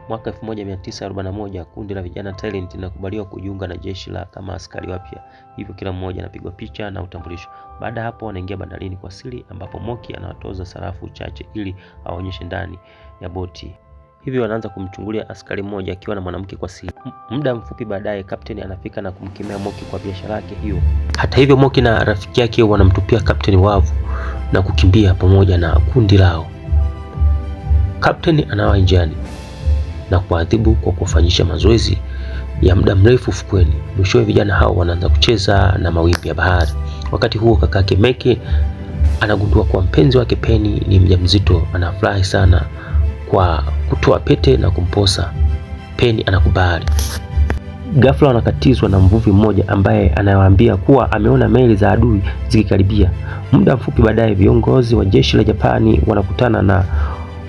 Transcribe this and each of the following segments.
Mwaka 1941 kundi la vijana Thailand linakubaliwa kujiunga na jeshi kama askari wapya. Hivyo kila mmoja anapigwa picha na utambulisho. Baada hapo wanaingia bandarini kwa siri, ambapo Moki anawatoza sarafu chache ili aonyeshe ndani ya boti. Hivyo wanaanza kumchungulia askari mmoja akiwa na mwanamke kwa siri. Muda mfupi baadaye kapteni anafika na kumkemea Moki kwa biashara yake hiyo. Hata hivyo Moki na rafiki yake wanamtupia kapteni wavu na kukimbia pamoja na kundi lao. Kapteni anawa njiani na kuadhibu kwa kufanyisha mazoezi ya muda mrefu fukweni. Mwishowe vijana hao wanaanza kucheza na mawimbi ya bahari. Wakati huo kakake Meki anagundua kwa mpenzi wake Penny ni mjamzito. Anafurahi sana kwa kutoa pete na kumposa. Penny anakubali. Ghafla wanakatizwa na mvuvi mmoja ambaye anawaambia kuwa ameona meli za adui zikikaribia. Muda mfupi baadaye viongozi wa jeshi la Japani wanakutana na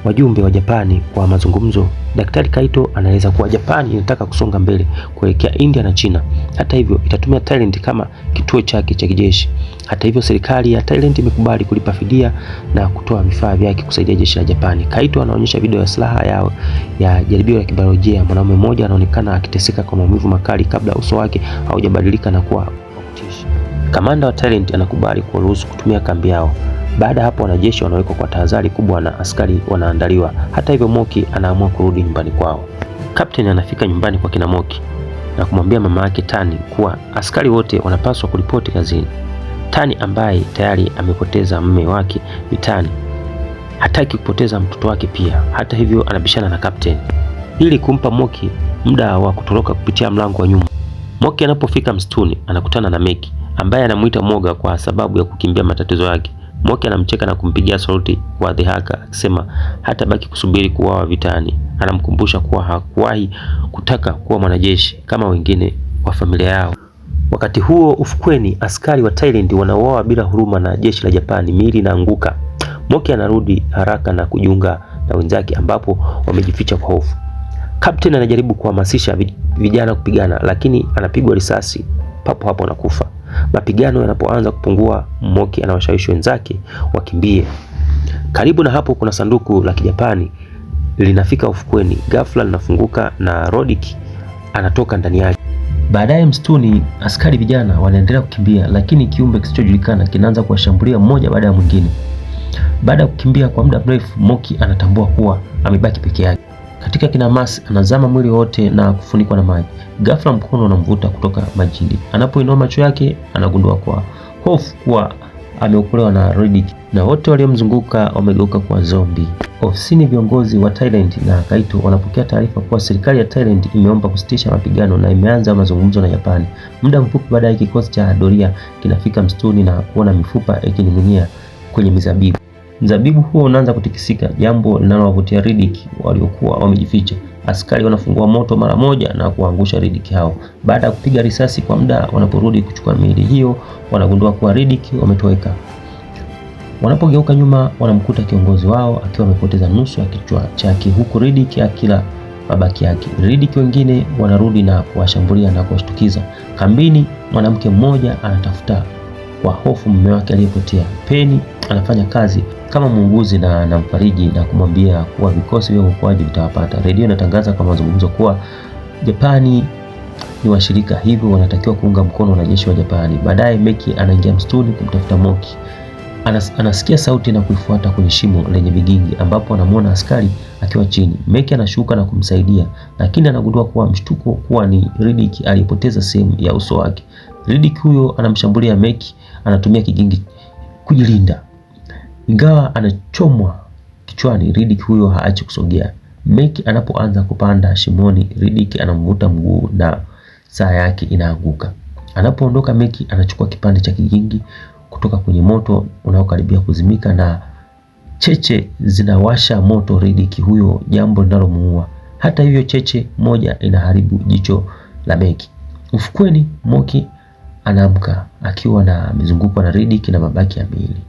wajumbe wa Japani kwa mazungumzo. Daktari Kaito anaeleza kuwa Japani inataka kusonga mbele kuelekea India na China. Hata hivyo itatumia Thailand kama kituo chake cha kijeshi. Hata hivyo serikali ya Thailand imekubali kulipa fidia na kutoa vifaa vyake kusaidia jeshi la Japani. Kaito anaonyesha video ya silaha yao ya jaribio la kibiolojia. Mwanaume mmoja anaonekana akiteseka kwa maumivu makali kabla uso wake haujabadilika na kuwa kutisha. Kamanda wa Thailand anakubali kuruhusu kutumia kambi yao. Baada hapo wanajeshi wanawekwa kwa tahadhari kubwa na askari wanaandaliwa. Hata hivyo Moki anaamua kurudi nyumbani kwao. Kapteni anafika nyumbani kwa kina Moki na kumwambia mama yake Tani kuwa askari wote wanapaswa kuripoti kazini. Tani ambaye tayari amepoteza mume wake vitani hataki kupoteza mtoto wake pia. Hata hivyo anabishana na kapteni ili kumpa Moki muda wa kutoroka kupitia mlango wa nyuma. Moki anapofika msituni anakutana na Meki ambaye anamuita mwoga kwa sababu ya kukimbia matatizo yake. Moki anamcheka na kumpigia sauti kwa dhihaka akisema hata baki kusubiri kuuawa vitani. Anamkumbusha kuwa hakuwahi kutaka kuwa mwanajeshi kama wengine wa familia yao. Wakati huo ufukweni askari wa Thailand wanauawa bila huruma na jeshi la Japani. Miili inaanguka. Moki anarudi haraka na kujiunga na wenzake ambapo wamejificha kwa hofu. Kapteni anajaribu kuhamasisha vijana kupigana lakini anapigwa risasi papo hapo na kufa. Mapigano yanapoanza kupungua, Moki anawashawishi wenzake wakimbie. Karibu na hapo kuna sanduku la Kijapani linafika ufukweni. Ghafla linafunguka na Rodick anatoka ndani yake. Baadaye msituni askari vijana wanaendelea kukimbia lakini kiumbe kisichojulikana kinaanza kuwashambulia mmoja baada ya mwingine. Baada ya kukimbia kwa muda mrefu, Moki anatambua kuwa amebaki peke yake. Katika kinamasi anazama mwili wote na kufunikwa na maji. Ghafla mkono unamvuta kutoka majini. Anapoinua macho yake anagundua kwa hofu kuwa ameokolewa na Rodick na wote waliomzunguka wamegeuka kuwa zombi. Ofisini viongozi wa Thailand na Kaito wanapokea taarifa kuwa serikali ya Thailand imeomba kusitisha mapigano na imeanza mazungumzo na Japani. Muda mfupi baadaye kikosi cha doria kinafika msituni na kuona mifupa ikining'inia kwenye mizabibu. Mzabibu huo unaanza kutikisika, jambo linalowavutia Rodick waliokuwa wamejificha. Askari wanafungua moto mara moja na kuangusha Rodick hao. Baada ya kupiga risasi kwa muda, wanaporudi kuchukua miili hiyo wanagundua kuwa Rodick wametoweka. Wanapogeuka nyuma wanamkuta kiongozi wao akiwa amepoteza nusu ya kichwa chake huku Rodick akila mabaki yake. Rodick wengine wanarudi na kuwashambulia na kuwashtukiza. Kambini mwanamke mmoja anatafuta kwa hofu mume wake aliyepotea. Penny anafanya kazi kama muuguzi na anamfariji na kumwambia kuwa vikosi vya uokoaji vitawapata. Redio inatangaza kwa mazungumzo kuwa Japani ni washirika, hivyo wanatakiwa kuunga mkono wanajeshi wa Japani. Baadaye Meki anaingia msituni kumtafuta Moki. Anasikia sauti na kuifuata kwenye shimo lenye vigingi ambapo anamwona askari akiwa chini. Meki anashuka na kumsaidia lakini anagundua kuwa mshtuko kuwa ni Rodick aliyepoteza sehemu ya uso wake. Rodick huyo anamshambulia Meki, anatumia kigingi kujilinda. Ingawa anachomwa kichwani, Rodick huyo haachi kusogea. Meki anapoanza kupanda shimoni, Rodick anamvuta mguu na saa yake inaanguka. Anapoondoka, Meki anachukua kipande cha kigingi kutoka kwenye moto unaokaribia kuzimika na cheche zinawasha moto Rodick huyo, jambo linalomuua. Hata hivyo cheche moja inaharibu jicho la Meki. Ufukweni, Moki anaamka akiwa na mizunguko na Rodick na mabaki ya miili.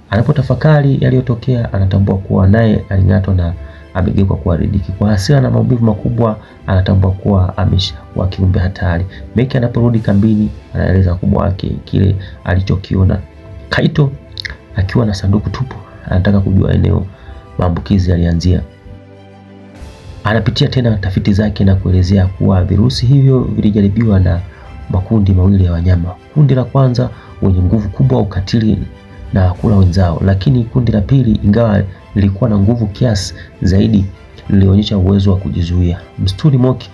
Anapotafakari yaliyotokea anatambua kuwa naye aling'atwa na amegeuka kuwa Rodick. Kwa hasira na maumivu makubwa anatambua kuwa ameshakuwa kiumbe hatari. Meki anaporudi kambini anaeleza kubwa wake kile alichokiona. Kaito akiwa na sanduku tupu anataka kujua eneo maambukizi yalianzia. Anapitia tena tafiti zake na kuelezea kuwa virusi hivyo vilijaribiwa na makundi mawili ya wanyama. Kundi la kwanza wenye nguvu kubwa, ukatili na kula wenzao, lakini kundi la pili, ingawa lilikuwa na nguvu kiasi zaidi, lilionyesha uwezo wa kujizuia. Msituni, Moki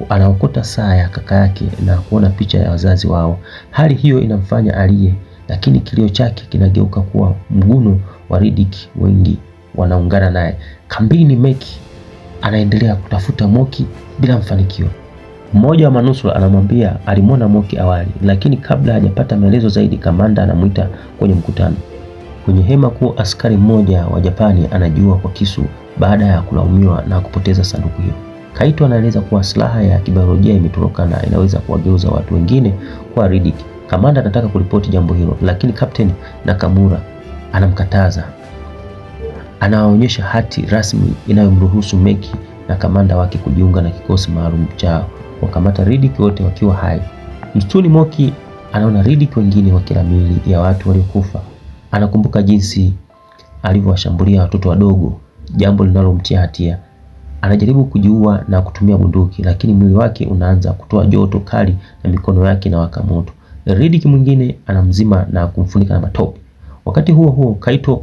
anaokota saa ya kaka yake na kuona picha ya wazazi wao. Hali hiyo inamfanya alie, lakini kilio chake kinageuka kuwa mguno wa Riddick. Wengi wanaungana naye. Kambini, Moki anaendelea kutafuta Moki bila mafanikio. Mmoja wa manusura anamwambia alimwona Moki awali, lakini kabla hajapata maelezo zaidi, kamanda anamuita kwenye mkutano. Kwenye hema kuu, askari mmoja wa Japani anajiua kwa kisu baada ya kulaumiwa na kupoteza sanduku hilo. Kaito anaeleza kuwa silaha ya kibiolojia imetoroka na inaweza kuwageuza watu wengine kwa Riddick. Kamanda anataka kuripoti jambo hilo, lakini Captain Nakamura anamkataza. Anaonyesha hati rasmi inayomruhusu Meki na kamanda wake kujiunga na kikosi maalum cha wakamata Riddick wote wakiwa hai. Msituni, Moki anaona Riddick wengine wakila miili ya watu waliokufa. Anakumbuka jinsi alivyowashambulia watoto wadogo, jambo linalomtia hatia. Anajaribu kujiua na kutumia bunduki, lakini mwili wake unaanza kutoa joto kali na mikono yake inawaka moto. Riddick mwingine anamzima na kumfunika na matope. Wakati huo huo, Kaito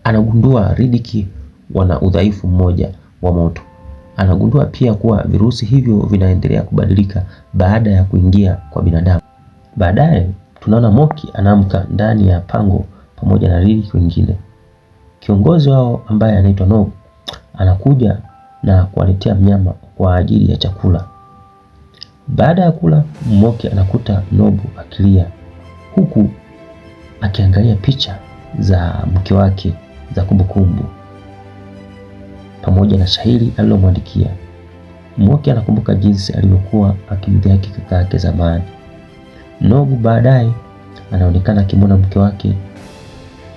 anagundua Riddick wana udhaifu mmoja wa moto. Anagundua pia kuwa virusi hivyo vinaendelea kubadilika baada ya kuingia kwa binadamu. Baadaye tunaona Moki anaamka ndani ya pango pamoja na Riddick wengine. Kiongozi wao ambaye anaitwa Nobu anakuja na kuwaletea mnyama kwa ajili ya chakula. Baada ya kula, Moki anakuta Nobu akilia huku akiangalia picha za mke wake za kumbukumbu pamoja na shairi alilomwandikia. Moki anakumbuka jinsi alivyokuwa akimdhihaki kaka yake zamani. Nobu baadaye anaonekana akimwona mke wake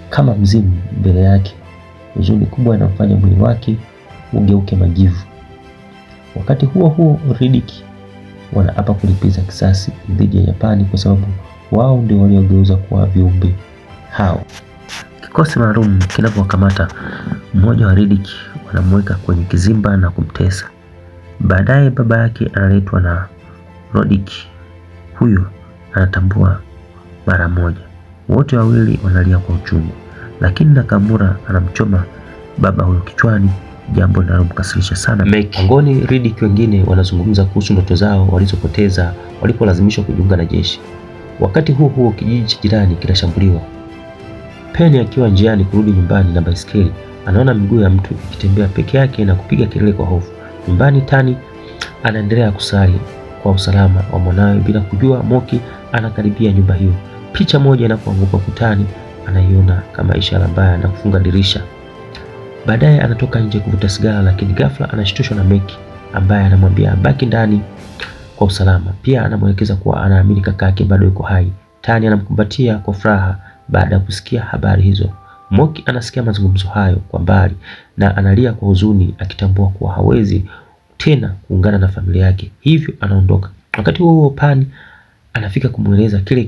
kama mzimu mbele yake. Huzuni kubwa inamfanya mwili wake ugeuke majivu. Wakati huo huo, Riddick wanaapa kulipiza kisasi dhidi ya Japani kwa sababu wao ndio waliogeuza kuwa viumbe hao. Kikosi maalum kinapowakamata mmoja wa Riddick, wanamweka kwenye kizimba na kumtesa. Baadaye baba yake analetwa na Riddick. Huyo anatambua mara moja. Wote wawili wanalia kwa uchungu, lakini Nakamura anamchoma baba huyo kichwani, jambo linalomkasirisha sana Meki. Angoni, Riddick wengine wanazungumza kuhusu ndoto zao walizopoteza walipolazimishwa kujiunga na jeshi. Wakati huo huo, kijiji cha jirani kinashambuliwa. Penny akiwa njiani kurudi nyumbani na baiskeli, anaona miguu ya mtu ikitembea peke yake na kupiga kelele kwa hofu. Nyumbani, Tani anaendelea kusali kwa usalama wa mwanawe bila kujua Moki anakaribia nyumba hiyo. Picha moja inapoanguka kutani, anaiona kama ishara mbaya na kufunga dirisha. Baadaye anatoka nje kuvuta sigara, lakini ghafla anashtushwa na Meki ambaye anamwambia baki ndani kwa usalama. Pia anamwelekeza kuwa anaamini kaka yake bado yuko hai. Tani anamkumbatia kwa furaha baada ya kusikia habari hizo. Moki anasikia mazungumzo hayo kwa mbali na analia kwa huzuni, akitambua kuwa hawezi tena kuungana na familia yake, hivyo anaondoka. Wakati huo Pani anafika kumweleza kile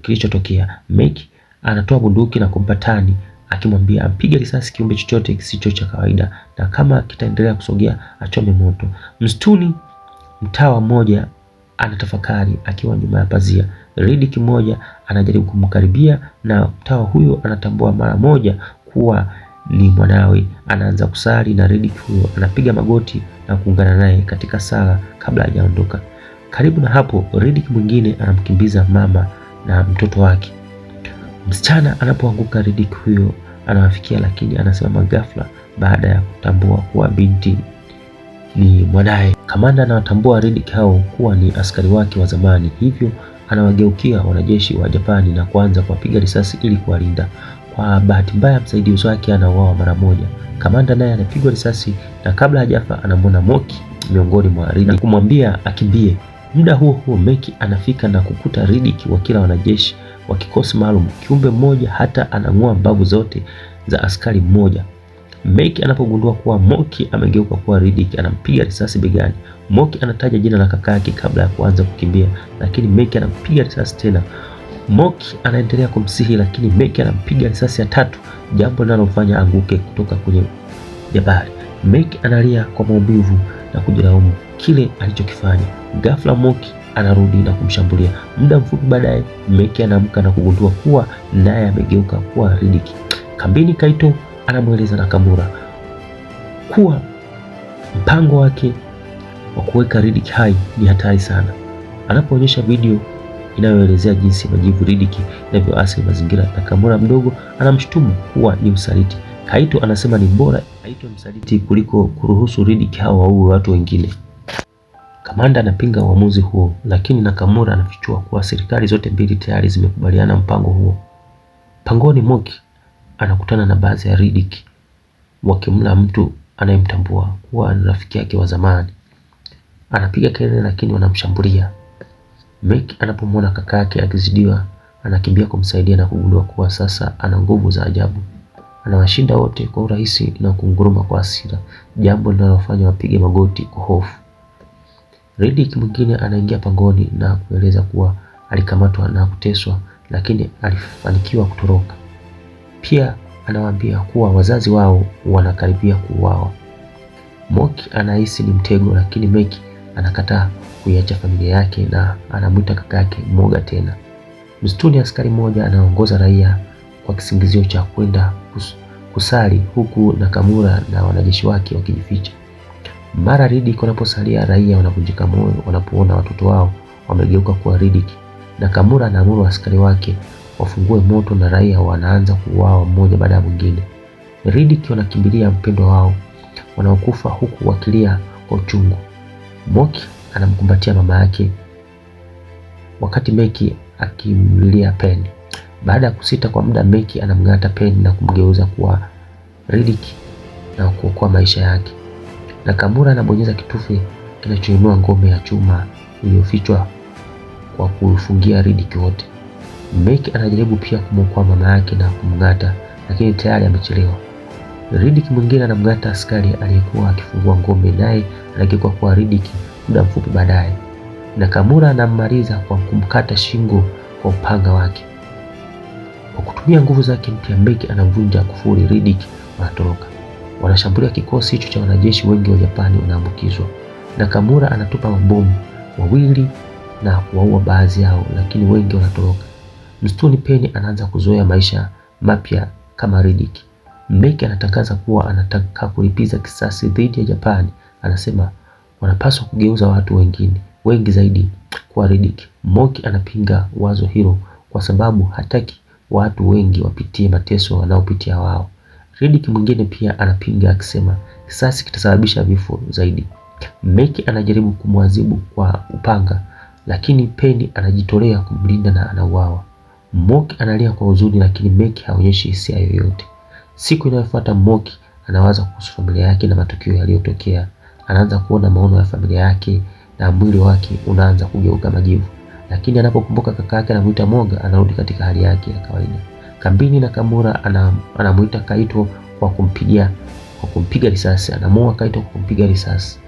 kilichotokea. Meki anatoa bunduki na kumpa Tani, akimwambia ampige risasi kiumbe chochote kisicho cha kawaida na kama kitaendelea kusogea achome moto. Msituni, mtawa mmoja anatafakari akiwa nyuma ya pazia. Riddick mmoja anajaribu kumkaribia na mtawa huyo anatambua mara moja kuwa ni mwanawe. Anaanza kusali na Riddick huyo anapiga magoti na kuungana naye katika sala kabla hajaondoka. Karibu na hapo, Riddick mwingine anamkimbiza mama na mtoto wake. Msichana anapoanguka, Riddick huyo anawafikia, lakini anasimama ghafla baada ya kutambua kuwa binti ni mwanae. Kamanda anawatambua Riddick hao kuwa ni askari wake wa zamani, hivyo anawageukia wanajeshi wa Japani na kuanza kuwapiga risasi ili kuwalinda. Kwa bahati mbaya, msaidizi wake anauawa mara moja. Kamanda naye anapigwa risasi na kabla hajafa anamwona Moki miongoni mwa Riddick kumwambia akimbie. Muda huo huo, Meki anafika na kukuta Riddick wakila wanajeshi wa kikosi maalum. Kiumbe mmoja hata anang'oa mbavu zote za askari mmoja. Meki anapogundua kuwa Moki amegeuka kuwa Riddick, anampiga risasi begani. Moki anataja jina la kaka yake kabla ya kuanza kukimbia, lakini Meki anampiga risasi tena. Moki anaendelea kumsihi, lakini Meki anampiga risasi ya tatu, jambo linalomfanya anguke kutoka kwenye jabali. Meki analia kwa maumivu na kujilaumu kile alichokifanya. Ghafla Moki anarudi na kumshambulia. Muda mfupi baadaye, Meki anaamka na kugundua kuwa naye amegeuka kuwa Riddick. Kambini, Kaito anamweleza Nakamura kuwa mpango wake wa kuweka Riddick hai ni hatari sana. Anapoonyesha video inayoelezea jinsi majivu Riddick inavyoathiri mazingira, Nakamura mdogo anamshutumu kuwa ni usaliti. Kaito anasema ni bora aitwe msaliti kuliko kuruhusu Riddick hao waue watu wengine. Kamanda anapinga uamuzi huo, lakini Nakamura anafichua kuwa serikali zote mbili tayari zimekubaliana mpango huo. Pangoni, Moki anakutana na baadhi ya Riddick wakimla mtu anayemtambua kuwa ni rafiki yake wa zamani. Anapiga kelele lakini wanamshambulia. Meki anapomwona kaka yake akizidiwa, anakimbia kumsaidia na kugundua kuwa sasa ana nguvu za ajabu. Anawashinda wote kwa urahisi na kunguruma kwa hasira, jambo linalofanya wapige magoti kwa hofu. Riddick mwingine anaingia pangoni na kueleza kuwa alikamatwa na kuteswa, lakini alifanikiwa kutoroka. Pia anawaambia kuwa wazazi wao wanakaribia kuuawa. Moki anahisi ni mtego, lakini Meki anakataa kuiacha familia yake na anamwita kaka yake mwoga tena. Msituni, askari mmoja anaongoza raia kwa kisingizio cha kwenda kusali, huku Nakamura na wanajeshi wake wakijificha. Mara Riddick wanaposalia, raia wanavunjika moyo wanapoona watoto wao wamegeuka kuwa Riddick. Nakamura anaamuru askari wake wafungue moto na raia wanaanza kuuawa mmoja baada ya mwingine. Riddick wanakimbilia mpendwa wao wanaokufa huku wakilia kwa uchungu. Moki anamkumbatia mama yake wakati Meki akimlilia Pen. Baada ya kusita kwa muda, Meki anamng'ata Pen na kumgeuza kuwa Riddick na kuokoa maisha yake. Nakamura anabonyeza kitufe kinachoinua ngome ya chuma iliyofichwa kwa kufungia Riddick wote. Meki anajaribu pia kumwokoa mama yake na kumng'ata, lakini tayari amechelewa. Riddick mwingine anamng'ata askari aliyekuwa akifungua ngome, naye anageuka kuwa Riddick muda mfupi baadaye. Nakamura anammaliza kwa kumkata shingo kwa upanga wake. Kwa kutumia nguvu zake mpya, Meki anavunja kufuri. Riddick wanatoroka. Wanashambulia kikosi hicho cha wanajeshi wengi wa Japani wanaambukizwa. Nakamura anatupa mabomu wawili na kuwaua baadhi yao, lakini wengi wanatoroka. Msituni, Pen anaanza kuzoea maisha mapya kama Riddick. Meki anatangaza kuwa anataka kulipiza kisasi dhidi ya Japani. Anasema wanapaswa kugeuza watu wengi zaidi kuwa Riddick. Moki anapinga wazo hilo kwa sababu hataki watu wengi wapitie mateso wanaopitia wao. Riddick mwingine pia anapinga akisema kisasi kitasababisha vifo zaidi. Meki anajaribu kumwadhibu kwa upanga, lakini Pen anajitolea kumlinda na anauawa. Moki analia kwa huzuni, lakini Meki haonyeshi hisia yoyote. Siku inayofuata, Moki anawaza kuhusu familia yake na matukio yaliyotokea. Anaanza kuona maono ya familia yake na mwili wake unaanza kugeuka majivu, lakini anapokumbuka kaka yake anamuita Moga, anarudi katika hali yake ya kawaida. Kambini, Nakamura anamuita Kaito kwa kumpiga risasi. Anamuua Kaito kwa kumpiga risasi.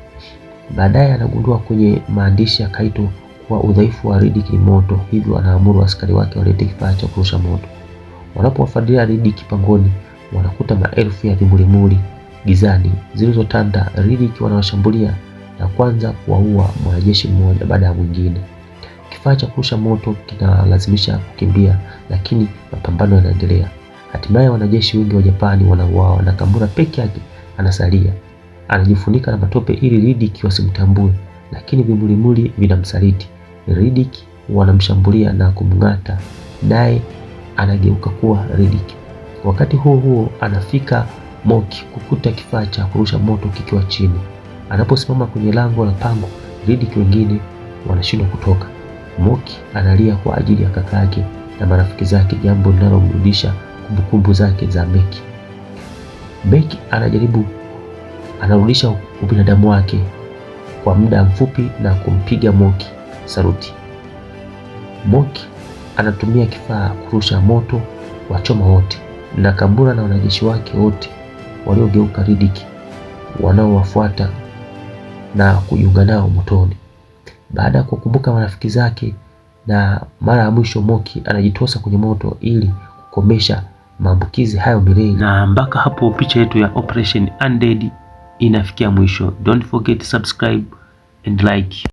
Baadaye anagundua kwenye maandishi ya Kaito kuwa udhaifu wa Riddick ni moto, hivyo anaamuru askari wake walete kifaa cha kurusha moto. Wanapowafuatilia Riddick pangoni, wanakuta maelfu ya vimulimuli gizani zilizotanda. Riddick wanawashambulia na kwanza kuwaua mwanajeshi mmoja baada ya mwingine. Kifaa cha kurusha moto kinalazimisha kukimbia, lakini mapambano yanaendelea. Hatimaye wanajeshi wengi wa Japani wanauawa. Nakamura peke yake anasalia. Anajifunika na matope ili Riddick wasimtambue, lakini vimulimuli vinamsaliti. Riddick wanamshambulia na kumng'ata, naye anageuka kuwa Riddick. Wakati huo huo anafika Moki kukuta kifaa cha kurusha moto kikiwa chini. Anaposimama kwenye lango la pango, Riddick wengine wanashindwa kutoka. Moki analia kwa ajili ya kaka yake na marafiki zake, jambo linalomrudisha kumbukumbu zake za Meki. Meki anarudisha ubinadamu wake kwa muda mfupi na kumpiga Moki saluti. Moki anatumia kifaa kurusha moto wachoma wote. Nakamura na wanajeshi wake wote waliogeuka Riddick wanaowafuata na kujiunga nao motoni. Baada ya kukumbuka marafiki zake na mara ya mwisho, Moki anajitosa kwenye moto ili kukomesha maambukizi hayo milele. Na mpaka hapo picha yetu ya Operation Undead inafikia mwisho. Don't forget to subscribe and like.